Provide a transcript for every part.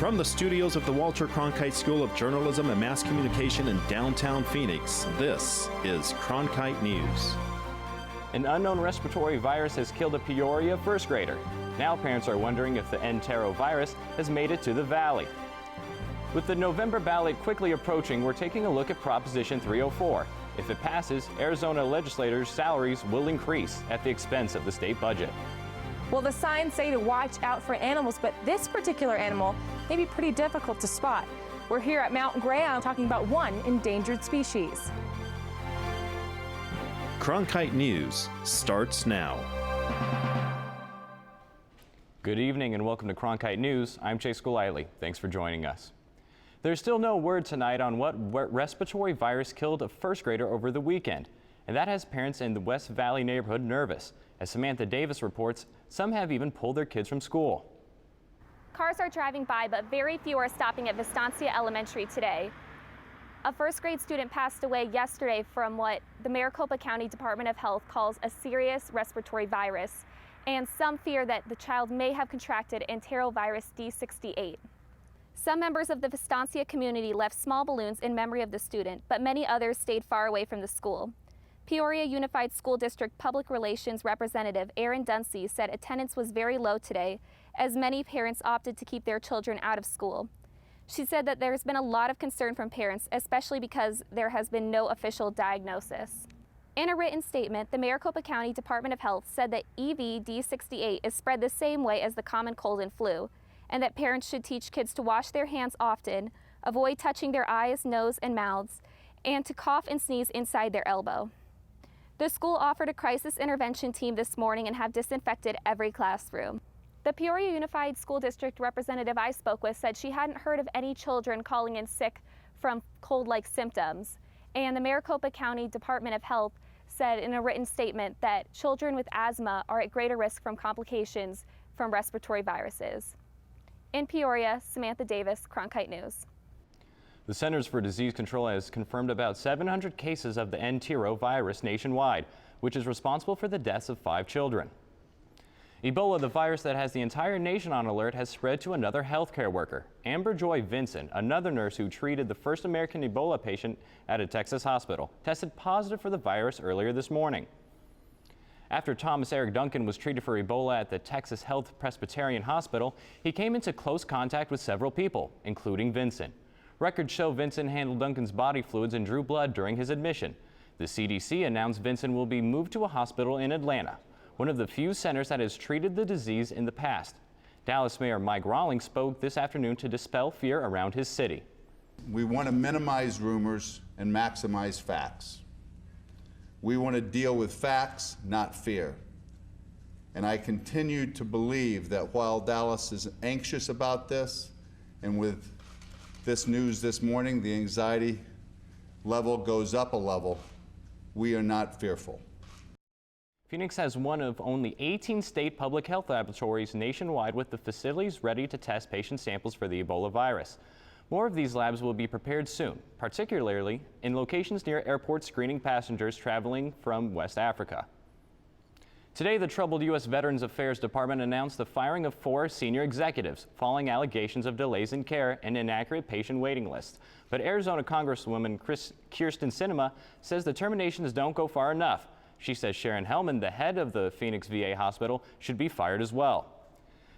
From the studios of the Walter Cronkite School of Journalism and Mass Communication in downtown Phoenix, this is Cronkite News. An unknown respiratory virus has killed a Peoria first grader. Now parents are wondering if the enterovirus has made it to the valley. With the November ballot quickly approaching, we're taking a look at Proposition 304. If it passes, Arizona legislators' salaries will increase at the expense of the state budget. Well, the signs say to watch out for animals, but this particular animal may be pretty difficult to spot. We're here at Mount Graham talking about one endangered species. Cronkite News starts now. Good evening and welcome to Cronkite News. I'm Chase Golightly. Thanks for joining us. There's still no word tonight on what respiratory virus killed a first grader over the weekend, and that has parents in the West Valley neighborhood nervous. As Samantha Davis reports, some have even pulled their kids from school. Cars are driving by, but very few are stopping at Vistancia Elementary today. A first grade student passed away yesterday from what the Maricopa County Department of Health calls a serious respiratory virus, and some fear that the child may have contracted enterovirus D68. Some members of the Vistancia community left small balloons in memory of the student, but many others stayed far away from the school. Peoria Unified School District Public Relations Representative Erin Dunsey said attendance was very low today, as many parents opted to keep their children out of school. She said that there's been a lot of concern from parents, especially because there has been no official diagnosis. In a written statement, the Maricopa County Department of Health said that EV-D68 is spread the same way as the common cold and flu, and that parents should teach kids to wash their hands often, avoid touching their eyes, nose, and mouths, and to cough and sneeze inside their elbow. The school offered a crisis intervention team this morning and have disinfected every classroom. The Peoria Unified School District representative I spoke with said she hadn't heard of any children calling in sick from cold-like symptoms. And the Maricopa County Department of Health said in a written statement that children with asthma are at greater risk from complications from respiratory viruses. In Peoria, Samantha Davis, Cronkite News. The Centers for Disease Control has confirmed about 700 cases of the enterovirus nationwide, which is responsible for the deaths of 5 children. Ebola, the virus that has the entire nation on alert, has spread to another healthcare worker. Amber Joy Vincent, another nurse who treated the first American Ebola patient at a Texas hospital, tested positive for the virus earlier this morning. After Thomas Eric Duncan was treated for Ebola at the Texas Health Presbyterian Hospital, he came into close contact with several people, including Vincent. Records show Vincent handled Duncan's body fluids and drew blood during his admission. The CDC announced Vincent will be moved to a hospital in Atlanta, one of the few centers that has treated the disease in the past. Dallas Mayor Mike Rawlings spoke this afternoon to dispel fear around his city. We want to minimize rumors and maximize facts. We want to deal with facts, not fear. And I continue to believe that while Dallas is anxious about this, and with this news this morning, the anxiety level goes up a level, we are not fearful. Phoenix has one of only 18 state public health laboratories nationwide with the facilities ready to test patient samples for the Ebola virus. More of these labs will be prepared soon, particularly in locations near airports screening passengers traveling from West Africa. Today, the troubled U.S. Veterans Affairs Department announced the firing of 4 senior executives following allegations of delays in care and inaccurate patient waiting lists. But Arizona Congresswoman Kirsten Sinema says the terminations don't go far enough. She says Sharon Hellman, the head of the Phoenix VA hospital, should be fired as well.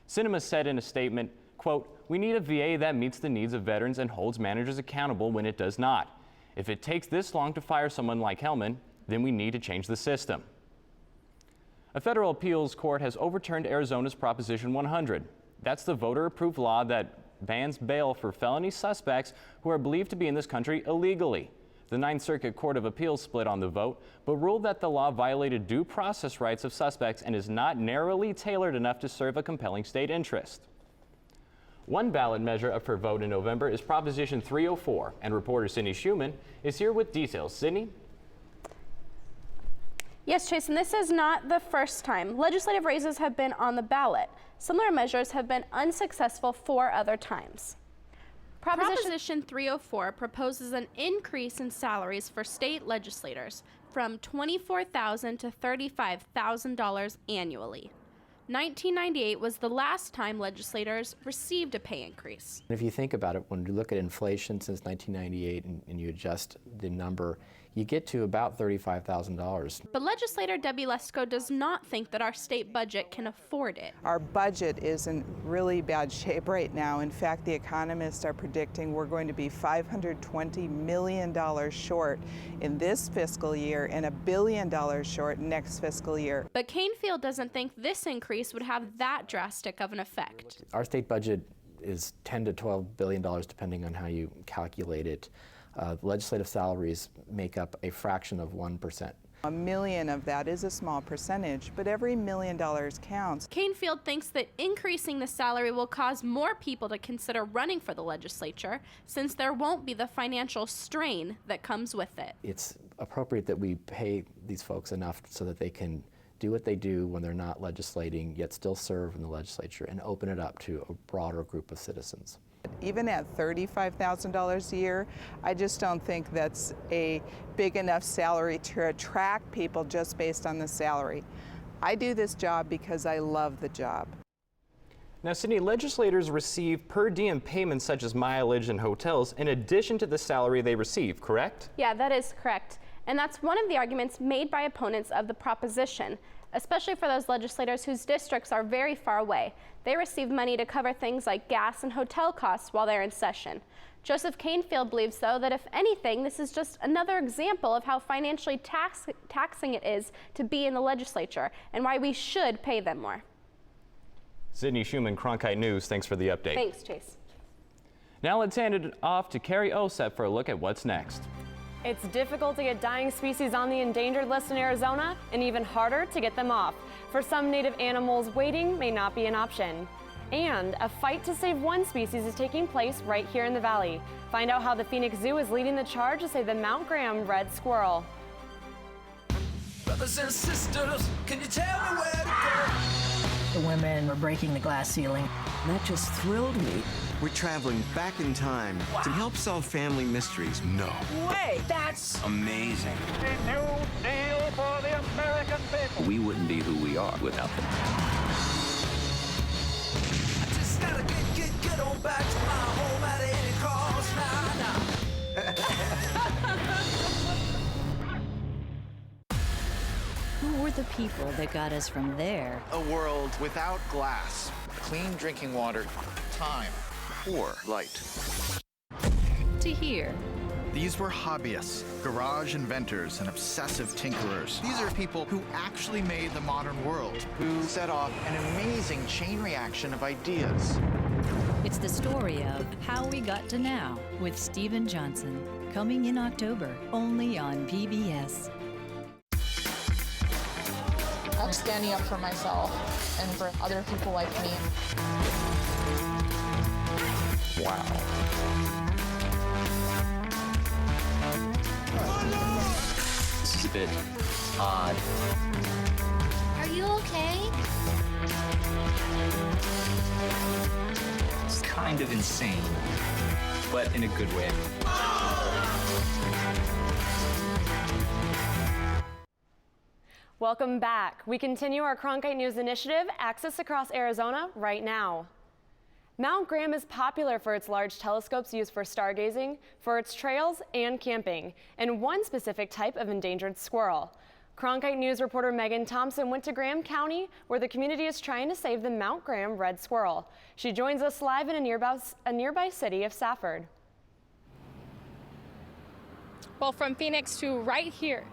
Sinema said in a statement, quote, "We need a VA that meets the needs of veterans and holds managers accountable when it does not. If it takes this long to fire someone like Hellman, then we need to change the system." A federal appeals court has overturned Arizona's Proposition 100. That's the voter-approved law that bans bail for felony suspects who are believed to be in this country illegally. The Ninth Circuit Court of Appeals split on the vote, but ruled that the law violated due process rights of suspects and is not narrowly tailored enough to serve a compelling state interest. One ballot measure up for vote in November is Proposition 304, and reporter Sydney Schumann is here with details. Sydney? Yes, Chase, and this is not the first time legislative races have been on the ballot. Similar measures have been unsuccessful 4 other times. Proposition 304 proposes an increase in salaries for state legislators from $24,000 to $35,000 annually. 1998 was the last time legislators received a pay increase. If you think about it, when you look at inflation since 1998 and you adjust the number, you get to about $35,000. But legislator Debbie Lesko does not think that our state budget can afford it. Our budget is in really bad shape right now. In fact, the economists are predicting we're going to be $520 million short in this fiscal year and $1 billion short next fiscal year. But Canfield doesn't think this increase would have that drastic of an effect. Our state budget is $10 to $12 billion depending on how you calculate it. Legislative salaries make up a fraction of 1%. $1 million of that is a small percentage, but every $1 million counts. Canfield thinks that increasing the salary will cause more people to consider running for the legislature, since there won't be the financial strain that comes with it. It's appropriate that we pay these folks enough so that they can do what they do when they're not legislating, yet still serve in the legislature, and open it up to a broader group of citizens. Even at $35,000 a year, I just don't think that's a big enough salary to attract people just based on the salary. I do this job because I love the job. Now, Sydney, legislators receive per diem payments such as mileage and hotels in addition to the salary they receive, correct? Yeah, that is correct. And that's one of the arguments made by opponents of the proposition, especially for those legislators whose districts are very far away. They receive money to cover things like gas and hotel costs while they're in session. Joseph Canfield believes, though, that if anything, this is just another example of how financially taxing it is to be in the legislature and why we should pay them more. Sydney Schumann, Cronkite News, thanks for the update. Thanks, Chase. Now let's hand it off to Carrie Osep for a look at what's next. It's difficult to get dying species on the endangered list in Arizona, and even harder to get them off. For some native animals, waiting may not be an option. And a fight to save one species is taking place right here in the valley. Find out how the Phoenix Zoo is leading the charge to save the Mount Graham red squirrel. Brothers and sisters, can you tell me where to go? The women were breaking the glass ceiling. That just thrilled me. We're traveling back in time to help solve family mysteries. No way! That's amazing. A new deal for the American people. We wouldn't be who we are without them. I just gotta get on back to my home at any cost. Who were the people that got us from there? A world without glass, clean drinking water, time, or light. To here. These were hobbyists, garage inventors, and obsessive tinkerers. These are people who actually made the modern world, who set off an amazing chain reaction of ideas. It's the story of How We Got to Now with Stephen Johnson, coming in October, only on PBS. I'm standing up for myself and for other people like me. Wow. This is a bit odd. Are you okay? It's kind of insane, but in a good way. Welcome back. We continue our Cronkite News initiative, Access Across Arizona, right now. Mount Graham is popular for its large telescopes used for stargazing, for its trails and camping, and one specific type of endangered squirrel. Cronkite News reporter Megan Thompson went to Graham County, where the community is trying to save the Mount Graham red squirrel. She joins us live in a nearby city of Safford. Well, from Phoenix to right here.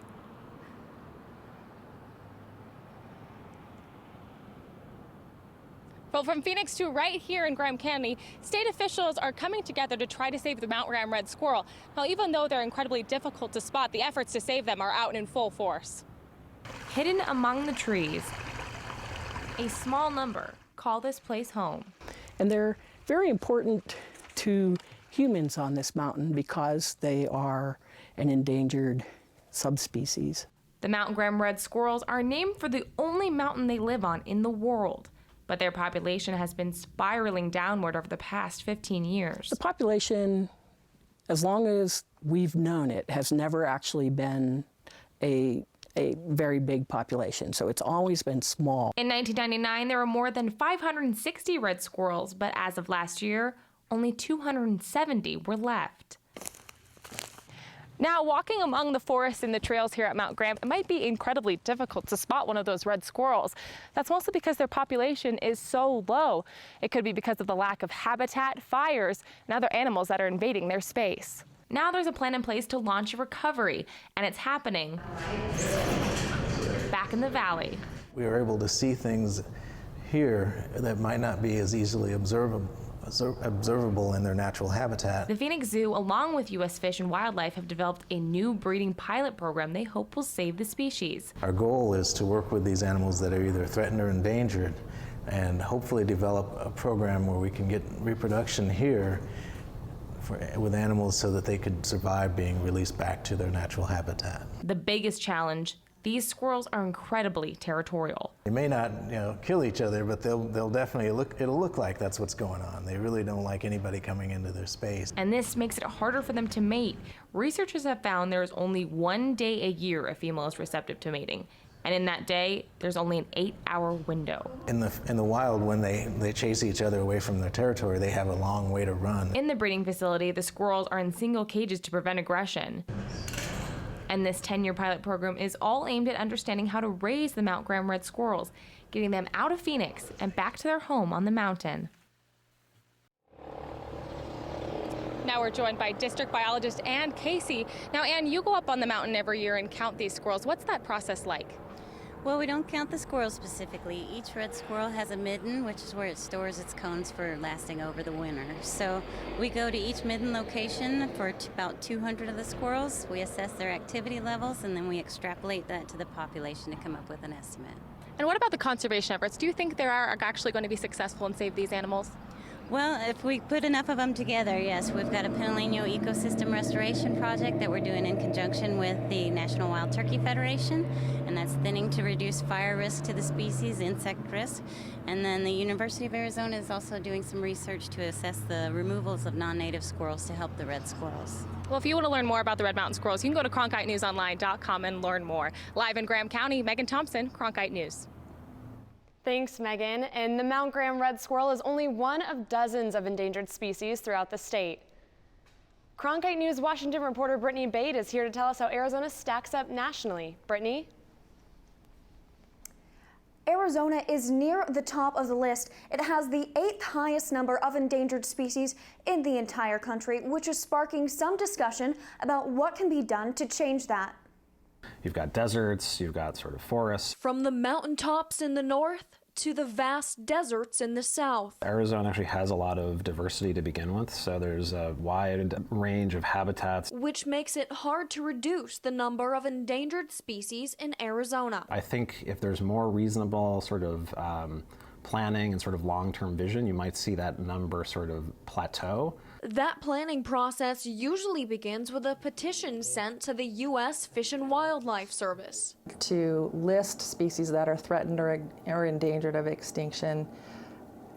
Well, from Phoenix to right here in Graham County, state officials are coming together to try to save the Mount Graham red squirrel. Now, even though they're incredibly difficult to spot, the efforts to save them are out in full force. Hidden among the trees, a small number call this place home. And they're very important to humans on this mountain because they are an endangered subspecies. The Mount Graham red squirrels are named for the only mountain they live on in the world, but their population has been spiraling downward over the past 15 years. The population, as long as we've known it, has never actually been a a very big population, so it's always been small. In 1999, there were more than 560 red squirrels, but as of last year, only 270 were left. Now, walking among the forests and the trails here at Mount Graham, it might be incredibly difficult to spot one of those red squirrels. That's mostly because their population is so low. It could be because of the lack of habitat, fires, and other animals that are invading their space. Now there's a plan in place to launch a recovery, and it's happening back in the valley. We were able to see things here that might not be as easily observable in their natural habitat. The Phoenix Zoo, along with U.S. Fish and Wildlife, have developed a new breeding pilot program they hope will save the species. Our goal is to work with these animals that are either threatened or endangered and hopefully develop a program where we can get reproduction here with animals so that they could survive being released back to their natural habitat. The biggest challenge, these squirrels are incredibly territorial. They may not, kill each other, but they'll definitely it'll look like that's what's going on. They really don't like anybody coming into their space. And this makes it harder for them to mate. Researchers have found there is only 1 day a year a female is receptive to mating. And in that day, there's only an 8-hour window. In the wild, when they chase each other away from their territory, they have a long way to run. In the breeding facility, the squirrels are in single cages to prevent aggression. And this 10-year pilot program is all aimed at understanding how to raise the Mount Graham red squirrels, getting them out of Phoenix and back to their home on the mountain. Now we're joined by district biologist Ann Casey. Now, Ann, you go up on the mountain every year and count these squirrels. What's that process like? Well, we don't count the squirrels specifically. Each red squirrel has a midden, which is where it stores its cones for lasting over the winter. So we go to each midden location for about 200 of the squirrels. We assess their activity levels, and then we extrapolate that to the population to come up with an estimate. And what about the conservation efforts? Do you think they are actually going to be successful and save these animals? Well, if we put enough of them together, yes. We've got a Peñaleno Ecosystem Restoration Project that we're doing in conjunction with the National Wild Turkey Federation, and that's thinning to reduce fire risk to the species, insect risk. And then the University of Arizona is also doing some research to assess the removals of non-native squirrels to help the red squirrels. Well, if you want to learn more about the Red Mountain squirrels, you can go to CronkiteNewsOnline.com and learn more. Live in Graham County, Megan Thompson, Cronkite News. Thanks, Megan. And the Mount Graham red squirrel is only one of dozens of endangered species throughout the state. Cronkite News Washington reporter Brittany Bate is here to tell us how Arizona stacks up nationally. Brittany? Arizona is near the top of the list. It has the 8th highest number of endangered species in the entire country, which is sparking some discussion about what can be done to change that. You've got deserts, you've got sort of forests. From the mountaintops in the north to the vast deserts in the south. Arizona actually has a lot of diversity to begin with, so there's a wide range of habitats. Which makes it hard to reduce the number of endangered species in Arizona. I think if there's more reasonable sort of planning and sort of long-term vision, you might see that number sort of plateau. That planning process usually begins with a petition sent to the U.S. Fish and Wildlife Service. To list species that are threatened or endangered of extinction,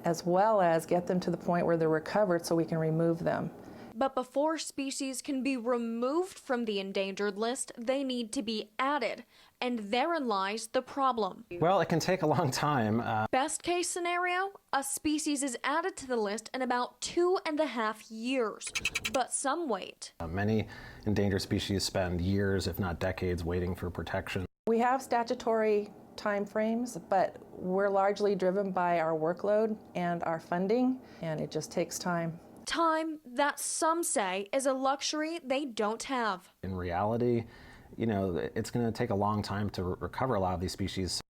as well as get them to the point where they're recovered so we can remove them. But before species can be removed from the endangered list, they need to be added. And therein lies the problem. Well, it can take a long time. Best case scenario, a species is added to the list in about 2.5 years. But some wait. Many endangered species spend years, if not decades, waiting for protection. We have statutory timeframes, but we're largely driven by our workload and our funding, and it just takes time. Time that some say is a luxury they don't have. In reality, you know, it's going to take a long time to recover a lot of these species.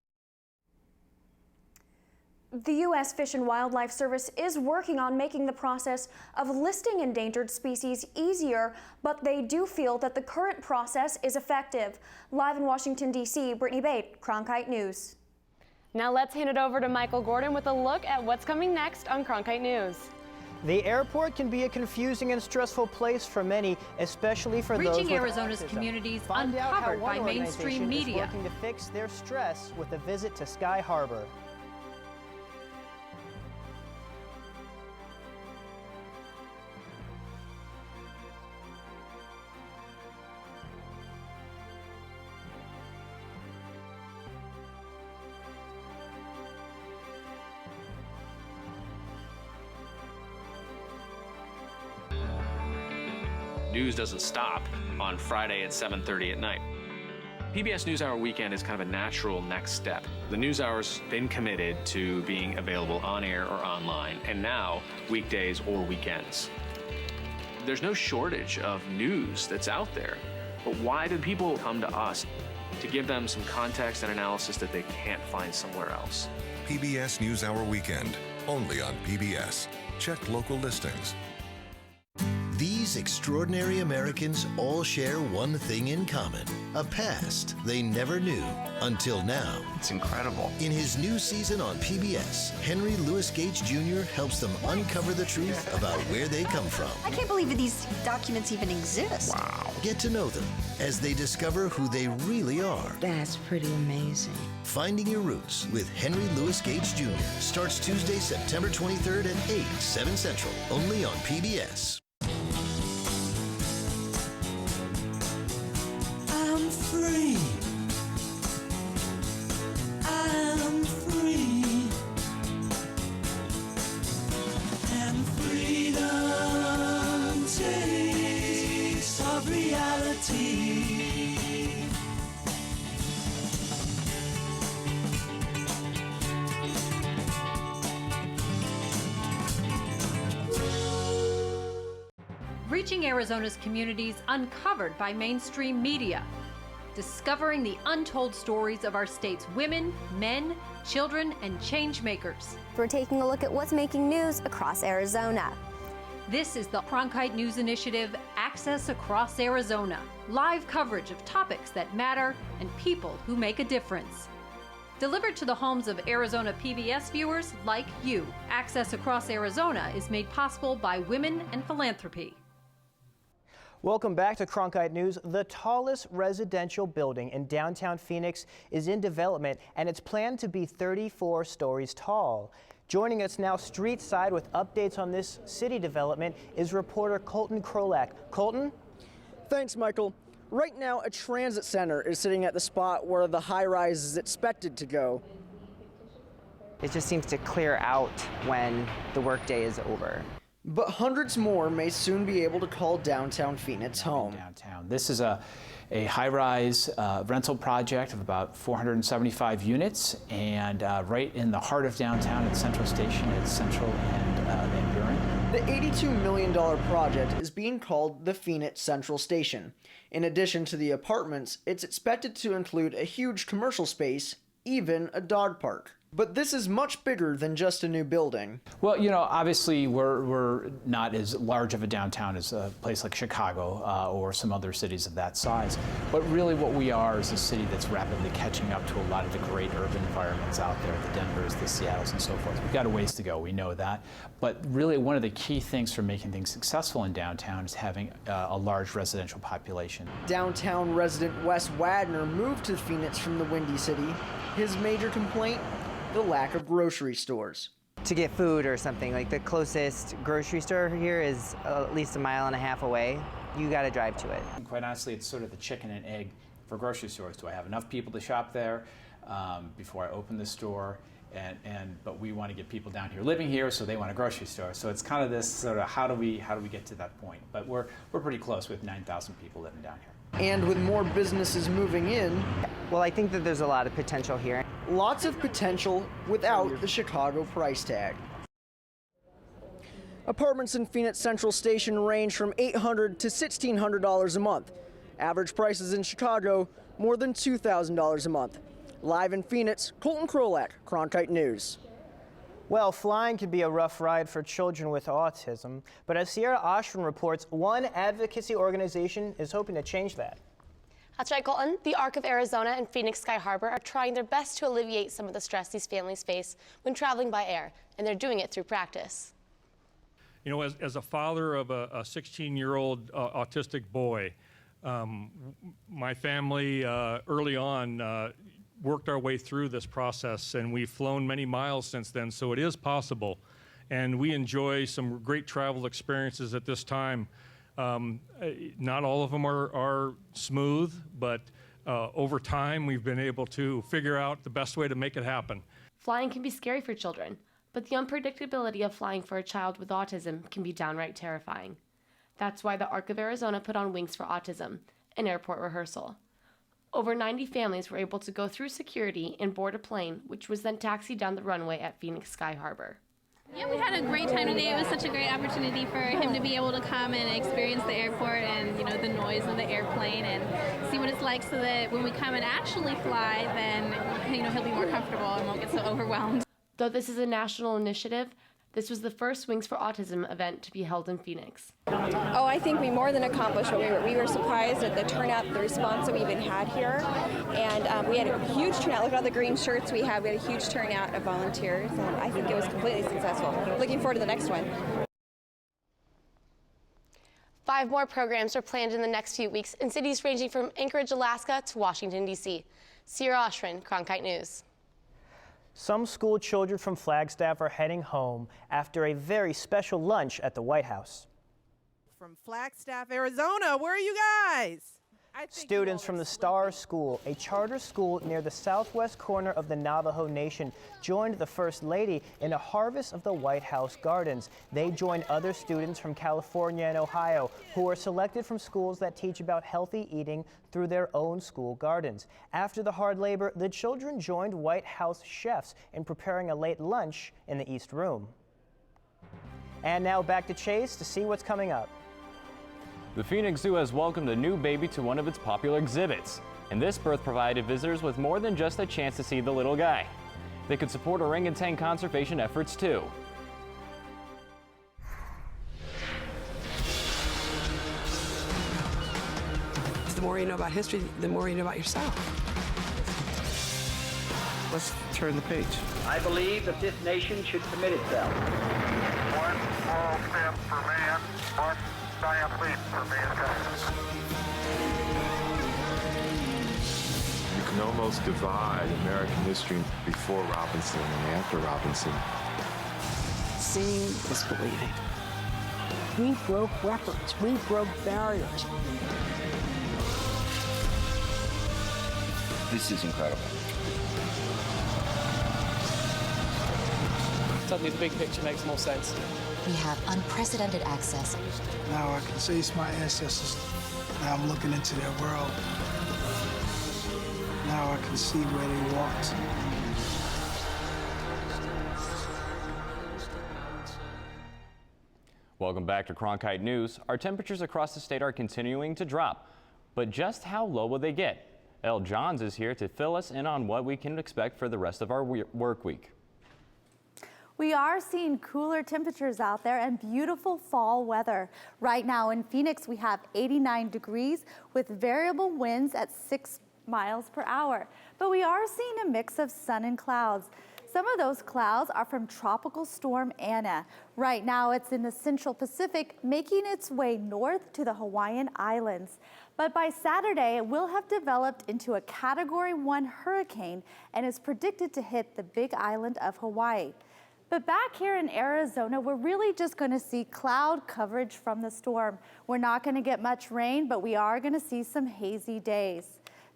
The U.S. Fish and Wildlife Service is working on making the process of listing endangered species easier, but they do feel that the current process is effective. Live in Washington, D.C., Brittany Bate, Cronkite News. Now let's hand it over to Michael Gordon with a look at what's coming next on Cronkite News. The airport can be a confusing and stressful place for many, especially for those with Reaching Arizona's autism. communities Find out how uncovered one by mainstream organization is media. working to fix their stress with a visit to Sky Harbor. news doesn't stop on Friday at 7:30 at night. PBS NewsHour Weekend is kind of a natural next step. The NewsHour's been committed to being available on air or online, and now weekdays or weekends. There's no shortage of news that's out there, but why do people come to us? To give them some context and analysis that they can't find somewhere else. PBS NewsHour Weekend, only on PBS. Check local listings. These extraordinary Americans all share one thing in common, a past they never knew until now. It's incredible. In his new season on PBS, Henry Louis Gates Jr. helps them uncover the truth about where they come from. I can't believe these documents even exist. Wow. Get to know them as they discover who they really are. That's pretty amazing. Finding Your Roots with Henry Louis Gates Jr. starts Tuesday, September 23rd at 8, 7 Central, only on PBS. I'm free. I'm free. And freedom takes of reality. Reaching Arizona's communities uncovered by mainstream media. Discovering the untold stories of our state's women, men, children, and change makers. We're taking a look at what's making news across Arizona. This is the Cronkite News Initiative, Access Across Arizona. Live coverage of topics that matter and people who make a difference. Delivered to the homes of Arizona PBS viewers like you. Access Across Arizona is made possible by Women and Philanthropy. Welcome back to Cronkite News. The tallest residential building in downtown Phoenix is in development, and it's planned to be 34 stories tall. Joining us now street side with updates on this city development is reporter Colton Krolak. Colton? Thanks, Michael. Right now, a transit center is sitting at the spot where the high-rise is expected to go. It just seems to clear out when the workday is over. But hundreds more may soon be able to call downtown Phoenix home. Downtown. This is a high-rise rental project of about 475 units, and right in the heart of downtown at Central Station. It's Central and Van Buren. The $82 million project is being called the Phoenix Central Station. In addition to the apartments, it's expected to include a huge commercial space, even a dog park. But this is much bigger than just a new building. Well, you know, obviously we're not as large of a downtown as a place like Chicago or some other cities of that size. But really what we are is a city that's rapidly catching up to a lot of the great urban environments out there, the Denvers, the Seattles, and so forth. We've got a ways to go, we know that. But really one of the key things for making things successful in downtown is having a large residential population. Downtown resident Wes Wagner moved to Phoenix from the Windy City. His major complaint? The lack of grocery stores. To get food or something, like the closest grocery store here is at least a mile and a half away. You got to drive to it. And quite honestly, it's sort of the chicken and egg for grocery stores. Do I have enough people to shop there before I open the store? But we want to get people down here living here, so they want a grocery store. So it's kind of this sort of how do we get to that point? But we're pretty close with 9,000 people living down here. And with more businesses moving in, well, I think that there's a lot of potential here. Lots of potential without the Chicago price tag. Apartments in Phoenix Central Station range from $800 to $1,600 a month. Average prices in Chicago, more than $2,000 a month. Live in Phoenix, Colton Krolak, Cronkite News. Well, flying can be a rough ride for children with autism, but as Sierra Oshrin reports, one advocacy organization is hoping to change that. That's right, Colton. The Arc of Arizona and Phoenix Sky Harbor are trying their best to alleviate some of the stress these families face when traveling by air, and they're doing it through practice. You know, as a father of a 16-year-old autistic boy, my family early on worked our way through this process, and we've flown many miles since then, so it is possible. And we enjoy some great travel experiences at this time. Not all of them are smooth, but over time we've been able to figure out the best way to make it happen. Flying can be scary for children, but the unpredictability of flying for a child with autism can be downright terrifying. That's why the Arc of Arizona put on Wings for Autism, an airport rehearsal. Over 90 families were able to go through security and board a plane, which was then taxied down the runway at Phoenix Sky Harbor. Yeah, we had a great time today. It was such a great opportunity for him to be able to come and experience the airport and, you know, the noise of the airplane and see what it's like, so that when we come and actually fly, then, you know, he'll be more comfortable and won't get so overwhelmed. Though this is a national initiative, this was the first Wings for Autism event to be held in Phoenix. Oh, I think we more than accomplished what we were surprised at the turnout, the response that we even had here. And we had a huge turnout. Look at all the green shirts we had. We had a huge turnout of volunteers, and I think it was completely successful. Looking forward to the next one. 5 more programs are planned in the next few weeks in cities ranging from Anchorage, Alaska to Washington, D.C. Sierra Oshrin, Cronkite News. Some school children from Flagstaff are heading home after a very special lunch at the White House. From Flagstaff, Arizona, where are you guys? Students from the Star School, a charter school near the southwest corner of the Navajo Nation, joined the First Lady in a harvest of the White House gardens. They joined other students from California and Ohio who were selected from schools that teach about healthy eating through their own school gardens. After the hard labor, the children joined White House chefs in preparing a late lunch in the East Room. And now back to Chase to see what's coming up. The Phoenix Zoo has welcomed a new baby to one of its popular exhibits, and this birth provided visitors with more than just a chance to see the little guy. They could support orangutan conservation efforts too. The more you know about history, the more you know about yourself. Let's turn the page. I believe that this nation should commit itself. One small step for man, one giant leap for mankind. You can almost divide American history before Robinson and after Robinson. Seeing is believing. We broke records. We broke barriers. This is incredible. Suddenly the big picture makes more sense. We have unprecedented access. Now I can face my ancestors. Now I'm looking into their world. Now I can see where they walked. Welcome back to Cronkite News. Our temperatures across the state are continuing to drop, but just how low will they get? Elle Johns is here to fill us in on what we can expect for the rest of our work week. We are seeing cooler temperatures out there and beautiful fall weather. Right now in Phoenix, we have 89 degrees with variable winds at 6 miles per hour. But we are seeing a mix of sun and clouds. Some of those clouds are from Tropical Storm Anna. Right now, it's in the Central Pacific, making its way north to the Hawaiian Islands. But by Saturday, it will have developed into a Category 1 hurricane and is predicted to hit the Big Island of Hawaii. But back here in Arizona, we're really just going to see cloud coverage from the storm. We're not going to get much rain, but we are going to see some hazy days.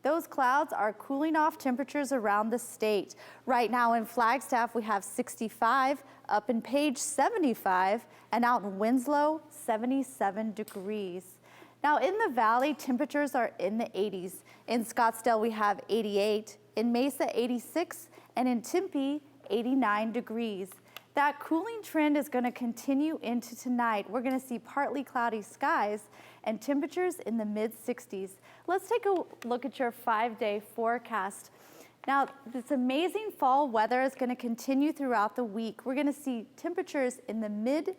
Those clouds are cooling off temperatures around the state. Right now in Flagstaff, we have 65, up in Page 75, and out in Winslow, 77 degrees. Now in the valley, temperatures are in the 80s. In Scottsdale, we have 88, in Mesa, 86, and in Tempe, 89 degrees. That cooling trend is going to continue into tonight. We're going to see partly cloudy skies and temperatures in the mid-60s. Let's take a look at your 5-day forecast. Now, this amazing fall weather is going to continue throughout the week. We're going to see temperatures in the mid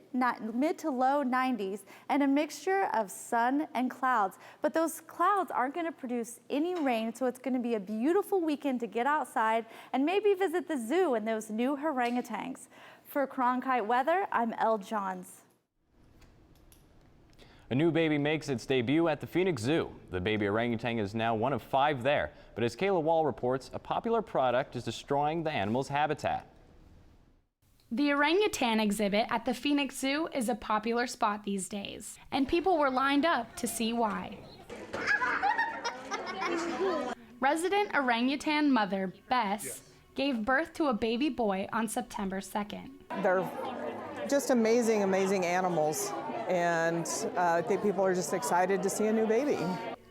to low 90s and a mixture of sun and clouds. But those clouds aren't going to produce any rain, so it's going to be a beautiful weekend to get outside and maybe visit the zoo and those new orangutans. For Cronkite Weather, I'm Elle Johns. A new baby makes its debut at the Phoenix Zoo. The baby orangutan is now one of 5 there, but as Kayla Wall reports, a popular product is destroying the animal's habitat. The orangutan exhibit at the Phoenix Zoo is a popular spot these days, and people were lined up to see why. Resident orangutan mother, Bess, gave birth to a baby boy on September 2nd. They're just amazing, amazing animals. and I think people are just excited to see a new baby.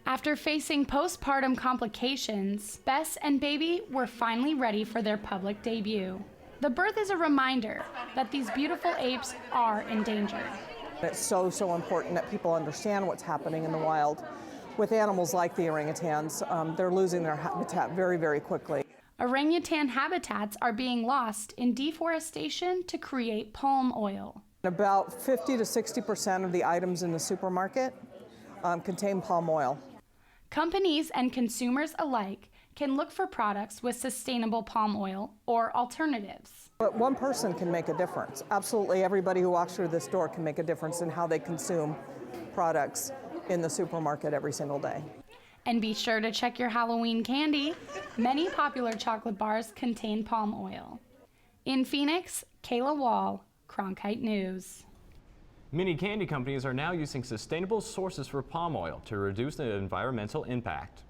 After facing postpartum complications, Bess and baby were finally ready for their public debut. The birth is a reminder that these beautiful apes are endangered. It's so important that people understand what's happening in the wild. With animals like the orangutans, they're losing their habitat very quickly. Orangutan habitats are being lost in deforestation to create palm oil. About 50 to 60% of the items in the supermarket contain palm oil. Companies and consumers alike can look for products with sustainable palm oil or alternatives. But one person can make a difference. Absolutely everybody who walks through this door can make a difference in how they consume products in the supermarket every single day. And be sure to check your Halloween candy. Many popular chocolate bars contain palm oil. In Phoenix, Kayla Wall, Cronkite News. Many candy companies are now using sustainable sources for palm oil to reduce the environmental impact.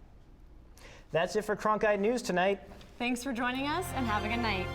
That's it for Cronkite News tonight. Thanks for joining us and have a good night.